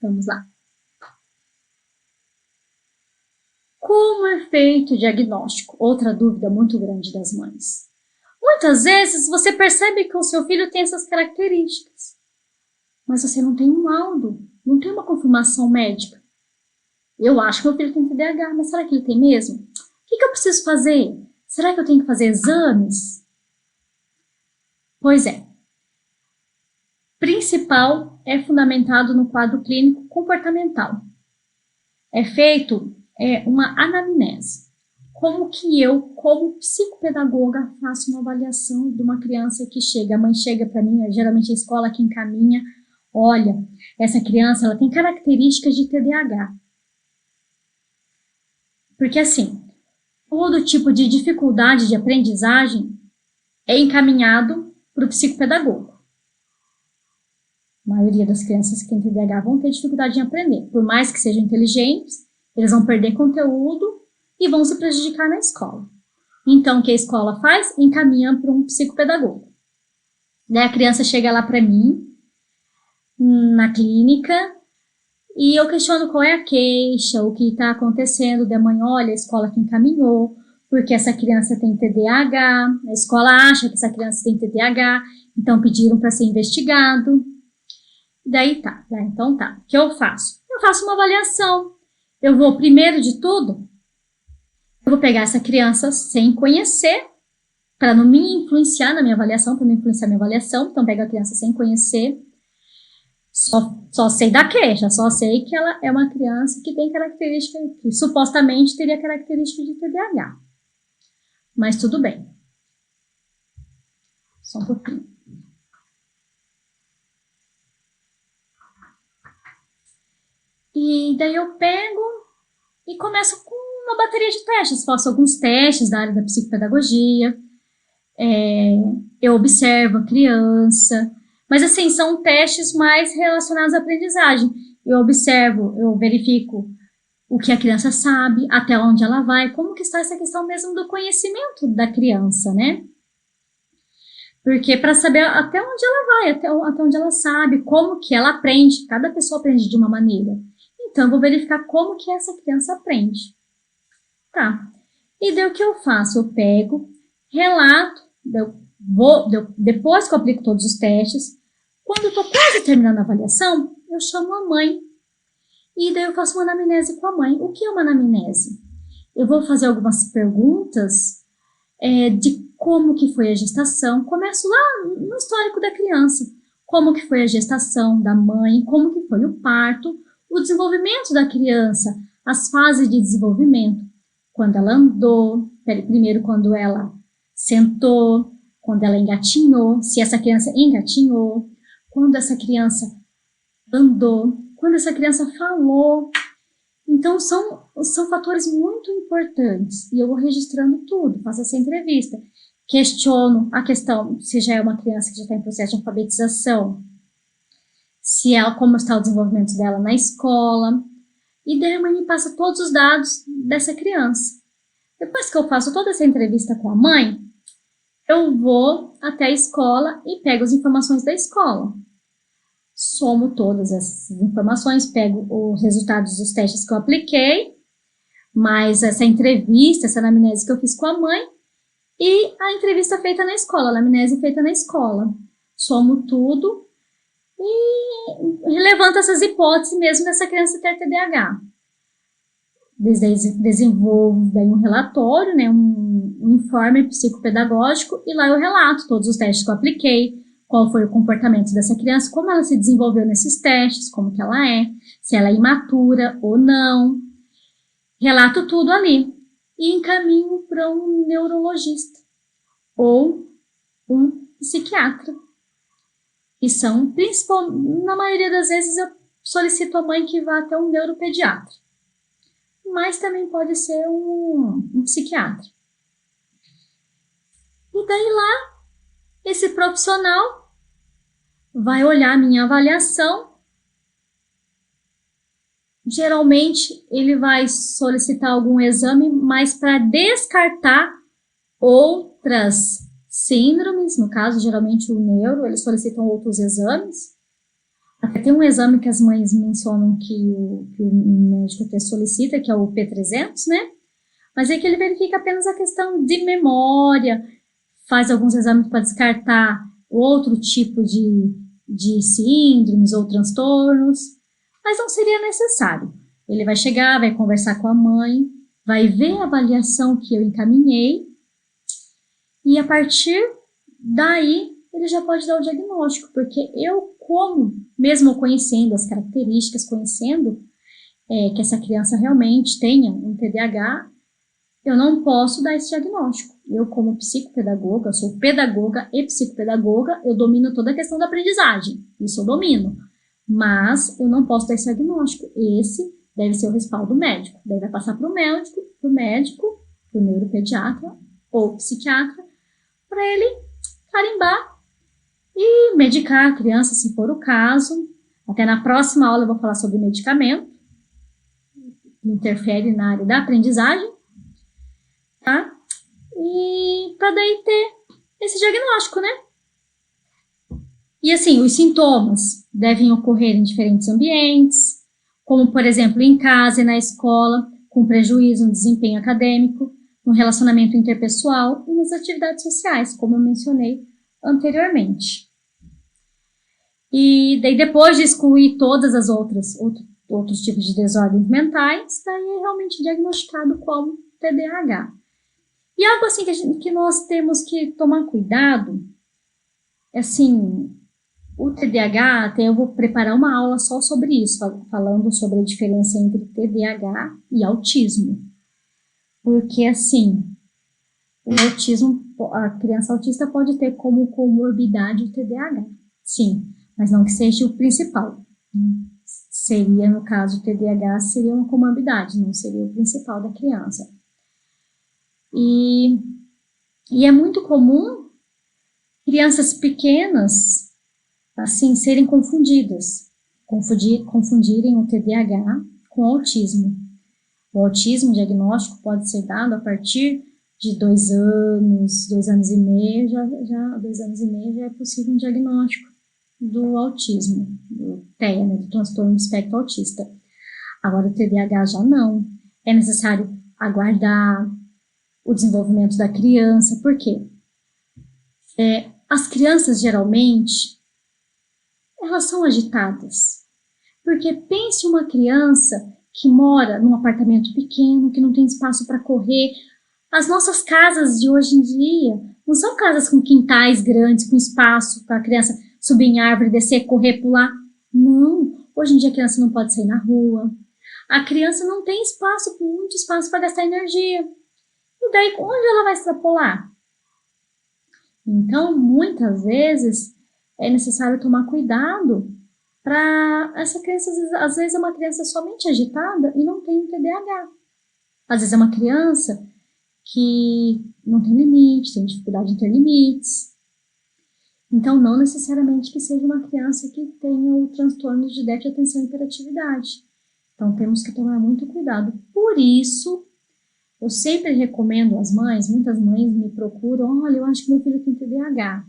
Vamos lá. Como é feito o diagnóstico? Outra dúvida muito grande das mães. Muitas vezes você percebe que o seu filho tem essas características, mas você não tem um laudo, não tem uma confirmação médica. Eu acho que meu filho tem TDAH, mas será que ele tem mesmo? O que eu preciso fazer? Será que eu tenho que fazer exames? Pois é. Principal é fundamentado no quadro clínico comportamental. É feito uma anamnese. Como que eu, como psicopedagoga, faço uma avaliação de uma criança que chega? A mãe chega para mim, geralmente a escola que encaminha, olha, essa criança ela tem características de TDAH. Porque assim, todo tipo de dificuldade de aprendizagem é encaminhado para o psicopedagogo. A maioria das crianças que têm TDAH vão ter dificuldade em aprender. Por mais que sejam inteligentes, eles vão perder conteúdo e vão se prejudicar na escola. Então, o que a escola faz? Encaminha para um psicopedagogo. Daí a criança chega lá para mim, na clínica, e eu questiono qual é a queixa, o que está acontecendo. Da mãe, olha, a escola que encaminhou, porque essa criança tem TDAH, a escola acha que essa criança tem TDAH, então pediram para ser investigado. Daí tá, então tá. O que eu faço? Eu faço uma avaliação. Eu vou, primeiro de tudo, eu vou pegar essa criança sem conhecer, para não me influenciar na minha avaliação, para não influenciar minha avaliação. Então, pego a criança sem conhecer. Só sei da queixa, só sei que ela é uma criança que tem característica, que supostamente teria característica de TDAH. Mas tudo bem. Só um pouquinho. E daí eu pego e começo com uma bateria de testes. Faço alguns testes da área da psicopedagogia. Eu observo a criança. Mas assim, são testes mais relacionados à aprendizagem. Eu observo, eu verifico o que a criança sabe, até onde ela vai, como que está essa questão mesmo do conhecimento da criança, né? Porque para saber até onde ela vai, até onde ela sabe, como que ela aprende. Cada pessoa aprende de uma maneira. Então, eu vou verificar como que essa criança aprende. Tá. E daí o que eu faço? Eu pego, relato, depois que eu aplico todos os testes, quando eu estou quase terminando a avaliação, eu chamo a mãe. E daí eu faço uma anamnese com a mãe. O que é uma anamnese? Eu vou fazer algumas perguntas de como que foi a gestação. Começo lá no histórico da criança. Como que foi a gestação da mãe, como que foi o parto, o desenvolvimento da criança, as fases de desenvolvimento. Quando ela andou, primeiro quando ela sentou, quando ela engatinhou, se essa criança engatinhou, quando essa criança andou, quando essa criança falou. Então, são fatores muito importantes. E eu vou registrando tudo, faço essa entrevista. Questiono a questão, se já é uma criança que já está em processo de alfabetização, como está o desenvolvimento dela na escola. E daí a mãe me passa todos os dados dessa criança. Depois que eu faço toda essa entrevista com a mãe, eu vou até a escola e pego as informações da escola. Somo todas essas informações, pego os resultados dos testes que eu apliquei, mais essa entrevista, essa anamnese que eu fiz com a mãe, e a entrevista feita na escola, a anamnese feita na escola. Somo tudo e levanto essas hipóteses mesmo dessa criança ter TDAH. Desenvolvo daí um relatório, né, um informe psicopedagógico, e lá eu relato todos os testes que eu apliquei, qual foi o comportamento dessa criança, como ela se desenvolveu nesses testes, como que ela é, se ela é imatura ou não. Relato tudo ali e encaminho para um neurologista ou um psiquiatra. E são, na maioria das vezes, eu solicito a mãe que vá até um neuropediatra. Mas também pode ser um psiquiatra. E daí lá, esse profissional vai olhar a minha avaliação. Geralmente, ele vai solicitar algum exame, mas para descartar outras síndromes, no caso, geralmente o neuro, eles solicitam outros exames. Até tem um exame que as mães mencionam que o médico até solicita, que é o P300, né? Mas é que ele verifica apenas a questão de memória, faz alguns exames para descartar outro tipo de síndromes ou transtornos, mas não seria necessário. Ele vai chegar, vai conversar com a mãe, vai ver a avaliação que eu encaminhei e a partir daí ele já pode dar o diagnóstico, porque eu, como, mesmo conhecendo as características, conhecendo que essa criança realmente tenha um TDAH, eu não posso dar esse diagnóstico. Eu, como psicopedagoga, eu sou pedagoga e psicopedagoga, eu domino toda a questão da aprendizagem. Isso eu domino. Mas eu não posso dar esse diagnóstico. Esse deve ser o respaldo médico. Daí vai passar para o médico, para o neuropediatra ou psiquiatra, para ele carimbar e medicar a criança, se for o caso. Até na próxima aula eu vou falar sobre medicamento, que interfere na área da aprendizagem, tá? E para daí ter esse diagnóstico, né? E assim, os sintomas devem ocorrer em diferentes ambientes, como por exemplo em casa e na escola, com prejuízo no desempenho acadêmico, no relacionamento interpessoal e nas atividades sociais, como eu mencionei anteriormente. E daí depois de excluir todas as outros tipos de desordens mentais, daí é realmente diagnosticado como TDAH. E algo assim que nós temos que tomar cuidado, é assim, o TDAH, até eu vou preparar uma aula só sobre isso, falando sobre a diferença entre TDAH e autismo. Porque, assim, o autismo, a criança autista pode ter como comorbidade o TDAH, sim, mas não que seja o principal. Seria, no caso, o TDAH seria uma comorbidade, não seria o principal da criança. E é muito comum crianças pequenas, assim, serem confundirem o TDAH com o autismo. O autismo, o diagnóstico pode ser dado a partir de 2 anos, 2 anos e meio, já 2 anos e meio já é possível um diagnóstico do autismo, do TEA, né, do transtorno do espectro autista. Agora, o TDAH já não. É necessário aguardar o desenvolvimento da criança. Por quê? As crianças, geralmente, elas são agitadas. Porque pense uma criança que mora num apartamento pequeno, que não tem espaço para correr. As nossas casas de hoje em dia não são casas com quintais grandes, com espaço para a criança subir em árvore, descer, correr, pular. Não. Hoje em dia a criança não pode sair na rua. A criança não tem espaço, muito espaço para gastar energia. E daí, onde ela vai extrapolar? Então, muitas vezes, é necessário tomar cuidado para essa criança, às vezes é uma criança somente agitada e não tem um TDAH. Às vezes é uma criança que não tem limite, tem dificuldade em ter limites. Então, não necessariamente que seja uma criança que tenha o transtorno de déficit de atenção e hiperatividade. Então, temos que tomar muito cuidado. Por isso, eu sempre recomendo às mães, muitas mães me procuram, olha, eu acho que meu filho tem TDAH.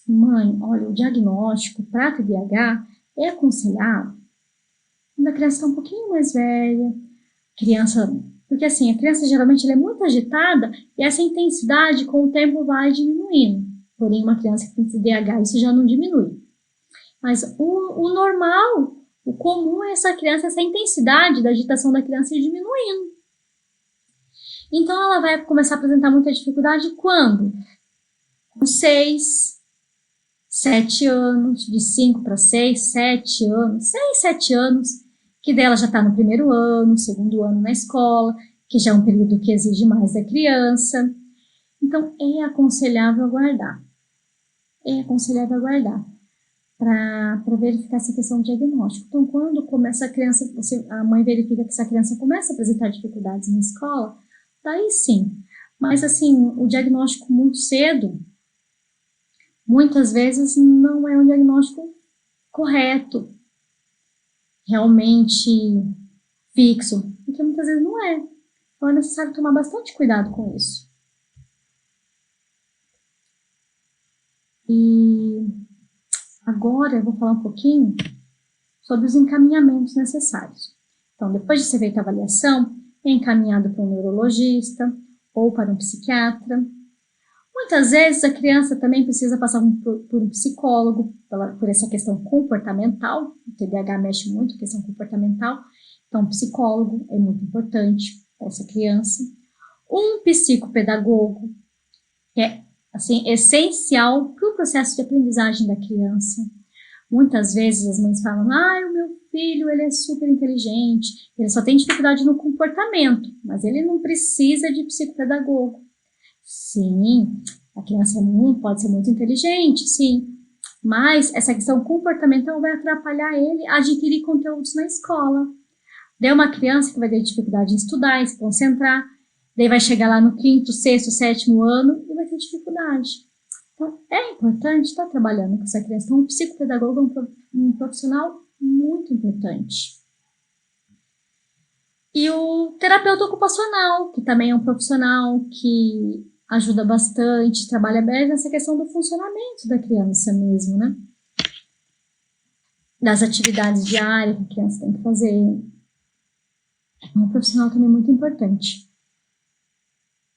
Mãe, olha, o diagnóstico para TDAH é aconselhável quando a criança está um pouquinho mais velha, porque assim, a criança geralmente ela é muito agitada e essa intensidade com o tempo vai diminuindo. Porém, uma criança que tem TDAH, isso já não diminui. Mas o normal, o comum é essa intensidade da agitação da criança ir diminuindo. Então, ela vai começar a apresentar muita dificuldade quando? Com 6, 7 anos, de 5 para 6, 7 anos, 6, 7 anos, que dela já está no primeiro ano, segundo ano na escola, que já é um período que exige mais da criança. Então, é aconselhável aguardar. É aconselhável aguardar para verificar essa questão do diagnóstico. Então, quando começa a criança, a mãe verifica que essa criança começa a apresentar dificuldades na escola, daí sim. Mas, assim, o diagnóstico muito cedo, muitas vezes não é um diagnóstico correto, realmente fixo, porque muitas vezes não é. Então é necessário tomar bastante cuidado com isso. E agora eu vou falar um pouquinho sobre os encaminhamentos necessários. Então, depois de ser feita a avaliação, é encaminhado para um neurologista ou para um psiquiatra. Muitas vezes a criança também precisa passar por um psicólogo, por essa questão comportamental. O TDAH mexe muito com a questão comportamental, então um psicólogo é muito importante para essa criança. Um psicopedagogo, que é assim, essencial para o processo de aprendizagem da criança. Muitas vezes as mães falam, o meu filho ele é super inteligente, ele só tem dificuldade no comportamento, mas ele não precisa de psicopedagogo. Sim, a criança pode ser muito inteligente, sim, mas essa questão comportamental vai atrapalhar ele a adquirir conteúdos na escola. Daí uma criança que vai ter dificuldade em estudar, em se concentrar, daí vai chegar lá no 5º, 6º, 7º ano e vai ter dificuldade. Então, é importante estar trabalhando com essa criança. Então, um psicopedagogo é um profissional muito importante. E o terapeuta ocupacional, que também é um profissional que ajuda bastante, trabalha bem nessa questão do funcionamento da criança mesmo, né? Das atividades diárias que a criança tem que fazer. É um profissional também muito importante.